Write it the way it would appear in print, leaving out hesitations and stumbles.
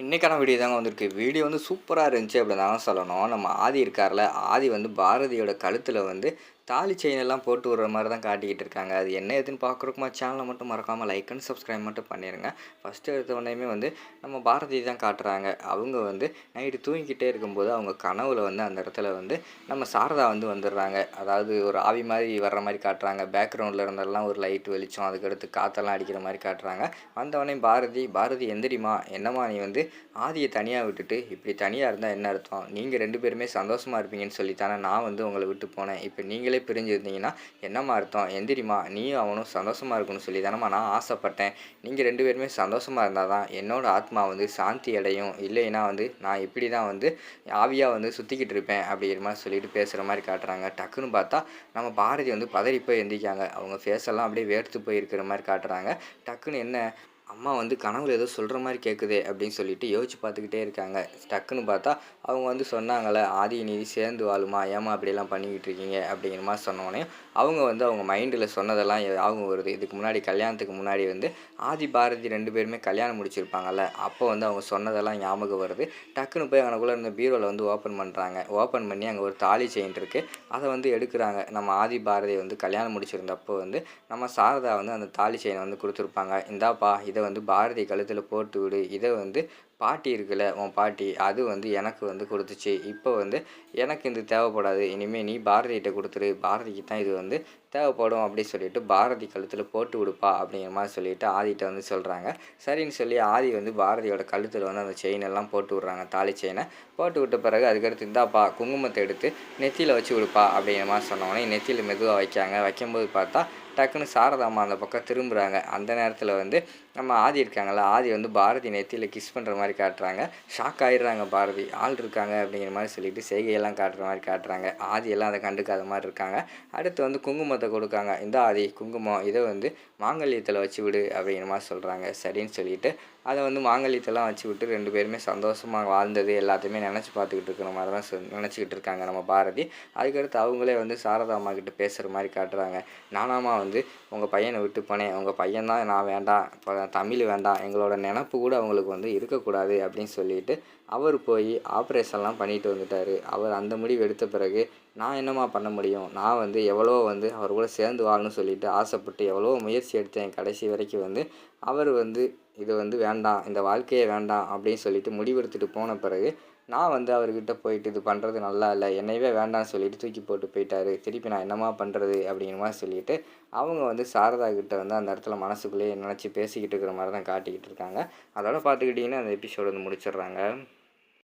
இன்னைக்கான வீடியோ தாங்க வந்திருக்கு. வீடியோ வந்து சூப்பரா இருந்துச்சு அப்படின்னு தாங்க சொல்லணும். நம்ம ஆதி இருக்கார்ல, ஆதி வந்து பாரதியோட கழுத்துல வந்து தாலி செயின் எல்லாம் போட்டு விடுற மாரி தான் காட்டிக்கிட்டு இருக்காங்க. அது என்ன ஏதுன்னு பார்க்குறக்குமா சேனலை மட்டும் மறக்காம லைக் அண்ட் சப்ஸ்கிரைப் மட்டும் பண்ணிருங்க. ஃபர்ஸ்ட்டு எடுத்த உடனேயுமே வந்து நம்ம பாரதி தான் காட்டுறாங்க. அவங்க வந்து நைட்டு தூங்கிக்கிட்டே இருக்கும்போது அவங்க கனவுல வந்து அந்த இடத்துல வந்து நம்ம சாரதா வந்து வந்துடுறாங்க. அதாவது ஒரு ஆவி மாதிரி வர்ற மாரி காட்டுறாங்க. பேக்ரவுண்டில் இருந்தெல்லாம் ஒரு லைட் வெளிச்சம், அதுக்கடுத்து காற்றெல்லாம் அடிக்கிற மாரி காட்டுறாங்க. வந்தவொடனே பாரதி எந்திரிம்மா, என்னம்மா நீ வந்து ஆதியை தனியாக விட்டுட்டு இப்படி தனியாக இருந்தால் என்ன அர்த்தம்? நீங்கள் 2 பேருமே சந்தோஷமாக இருப்பீங்கன்னு சொல்லித்தானே நான் வந்து உங்களை விட்டு போனேன். இப்போ நீங்களே பிரிஞ்சிருந்தீங்கன்னா என்னம்மா அர்த்தம்? எந்திரிம்மா, நீயும் அவனும் சந்தோஷமாக இருக்கணும்னு சொல்லி தானம்மா நான் ஆசைப்பட்டேன். நீங்கள் 2 பேருமே சந்தோஷமாக இருந்தால் தான் என்னோட ஆத்மா வந்து சாந்தி அடையும். இல்லைன்னா வந்து நான் இப்படி தான் வந்து ஆவியாக வந்து சுற்றிக்கிட்டு இருப்பேன் அப்படிங்கிற மாதிரி சொல்லிட்டு பேசுகிற மாதிரி காட்டுறாங்க. டக்குன்னு பார்த்தா நம்ம பாரதி வந்து பதறி போய் எந்திரிக்காங்க. அவங்க ஃபேஸெல்லாம் அப்படியே வேர்த்து போய் இருக்கிற மாதிரி காட்டுறாங்க. டக்குன்னு என்ன, அம்மா வந்து கனவுல ஏதோ சொல்கிற மாதிரி கேட்குதே அப்படின்னு சொல்லிட்டு யோசிச்சு பார்த்துக்கிட்டே இருக்காங்க. டக்குன்னு பார்த்தா அவங்க வந்து சொன்னாங்களே, ஆதி நீ சேர்ந்து வாழுமா, ஏமா அப்படியெல்லாம் பண்ணிக்கிட்டு இருக்கீங்க அப்படிங்கிற மாதிரி சொன்னோடனே அவங்க வந்து அவங்க மைண்டில் சொன்னதெல்லாம் ஞாபகம் வருது. இதுக்கு முன்னாடி கல்யாணத்துக்கு முன்னாடி வந்து ஆதி பாரதி 2 பேருமே கல்யாணம் முடிச்சிருப்பாங்கல்ல, அப்போ வந்து அவங்க சொன்னதெல்லாம் ஞாபகம் வருது. டக்குன்னு போய் அவனுக்குள்ளே இருந்த பீரோவில் வந்து ஓப்பன் பண்ணுறாங்க. ஓப்பன் பண்ணி அங்கே ஒரு தாலி செயின் இருக்குது. அதை வந்து எடுக்கிறாங்க. நம்ம ஆதி பாரதி வந்து கல்யாணம் முடிச்சிருந்தப்போ வந்து நம்ம சாரதா வந்து அந்த தாலி செயினை வந்து கொடுத்துருப்பாங்க. இந்தாப்பா, இதை வந்து பாரதி கழுத்தில் போட்டு விடு. இதை வந்து பாட்டி இருக்குல்ல, உன் பாட்டி, அது வந்து எனக்கு வந்து கொடுத்துச்சு. இப்போ வந்து எனக்கு இது தேவைப்படாது. இனிமேல் நீ பாரதிகிட்ட கொடுத்துரு. பாரதிக்கு தான் இது வந்து தேவைப்படும் அப்படின்னு சொல்லிட்டு பாரதி கழுத்தில் போட்டு விடுப்பா அப்படிங்கிற மாதிரி சொல்லிட்டு ஆதிகிட்ட வந்து சொல்கிறாங்க. சரின்னு சொல்லி ஆதி வந்து பாரதியோட கழுத்தில் வந்து அந்த செயின் எல்லாம் போட்டு விட்றாங்க. தாலி செயினை போட்டு விட்ட பிறகு அதுக்கடுத்து இந்தாப்பா, குங்குமத்தை எடுத்து நெத்தியில் வச்சு விடுப்பா அப்படிங்கிற மாதிரி சொன்னோடனே நெத்தியில் மெதுவாக வைக்காங்க. வைக்கும்போது பார்த்தா டக்குன்னு சாரதாம்மா அந்த பக்கம் திரும்புகிறாங்க. அந்த நேரத்தில் வந்து நம்ம ஆதி இருக்காங்கள்ல, ஆதி வந்து பாரதி நெத்தியில் கிஸ் பண்ணுற மாதிரி காட்டுறாங்க. ஷாக் ஆகிடுறாங்க பாரதி. ஆள் இருக்காங்க அப்படிங்கிற மாதிரி சொல்லிட்டு செய்கையெல்லாம் காட்டுற மாதிரி காட்டுறாங்க. ஆதி எல்லாம் அதை கண்டுக்காத மாதிரி இருக்காங்க. அடுத்து வந்து குங்குமத்தை கொடுக்காங்க. இந்த ஆதி குங்குமம், இதை வந்து மாங்கல்யத்தில் வச்சு விடு அப்படிங்கிற மாதிரி சொல்கிறாங்க. சரின்னு சொல்லிட்டு அதை வந்து மாங்கல்யத்தெல்லாம் வச்சு விட்டு 2 பேருமே சந்தோஷமாக வாழ்ந்தது எல்லாத்தையுமே நினச்சி பார்த்துக்கிட்டு இருக்கிற மாதிரி தான் நினச்சிக்கிட்டு இருக்காங்க நம்ம பாரதி. அதுக்கடுத்து அவங்களே வந்து சாரதா அம்மா கிட்ட பேசுகிற மாதிரி காட்டுறாங்க. நானாம்மா வந்து உங்கள் பையனை விட்டு போனேன். உங்கள் பையன் தான் நான் வேண்டாம், இப்போ தமிழ் வேண்டாம், எங்களோட நினப்பு கூட அவங்களுக்கு வந்து இருக்கக்கூடாது அப்படின்னு சொல்லிட்டு அவர் போய் ஆப்ரேஷன்லாம் பண்ணிட்டு வந்துட்டார். அவர் அந்த முடிவு எடுத்த பிறகு நான் என்னம்மா பண்ண முடியும்? நான் வந்து எவ்வளோ வந்து அவர் கூட சேர்ந்து வாழணும்னு சொல்லிட்டு ஆசைப்பட்டு எவ்வளோ முயற்சி எடுத்தேன். கடைசி வரைக்கும் வந்து அவர் வந்து இது வந்து வேண்டாம், இந்த வாழ்க்கையே வேண்டாம் அப்படின்னு சொல்லிட்டு முடிவெடுத்துட்டு போன பிறகு நான் வந்து அவர்கிட்ட போயிட்டு இது பண்ணுறது நல்லா இல்லை, என்னையவே வேண்டாம்னு சொல்லிட்டு தூக்கி போட்டு போயிட்டாரு. திருப்பி நான் என்னம்மா பண்ணுறது அப்படிங்கிற மாதிரி சொல்லிட்டு அவங்க வந்து சாரதா கிட்ட வந்து அந்த இடத்துல மனசுக்குள்ளேயே நினச்சி பேசிக்கிட்டு இருக்கிற மாதிரி தான் காட்டிக்கிட்டு இருக்காங்க. அதோட பார்த்துக்கிட்டிங்கன்னா அந்த எபிசோடு வந்து முடிச்சிடுறாங்க.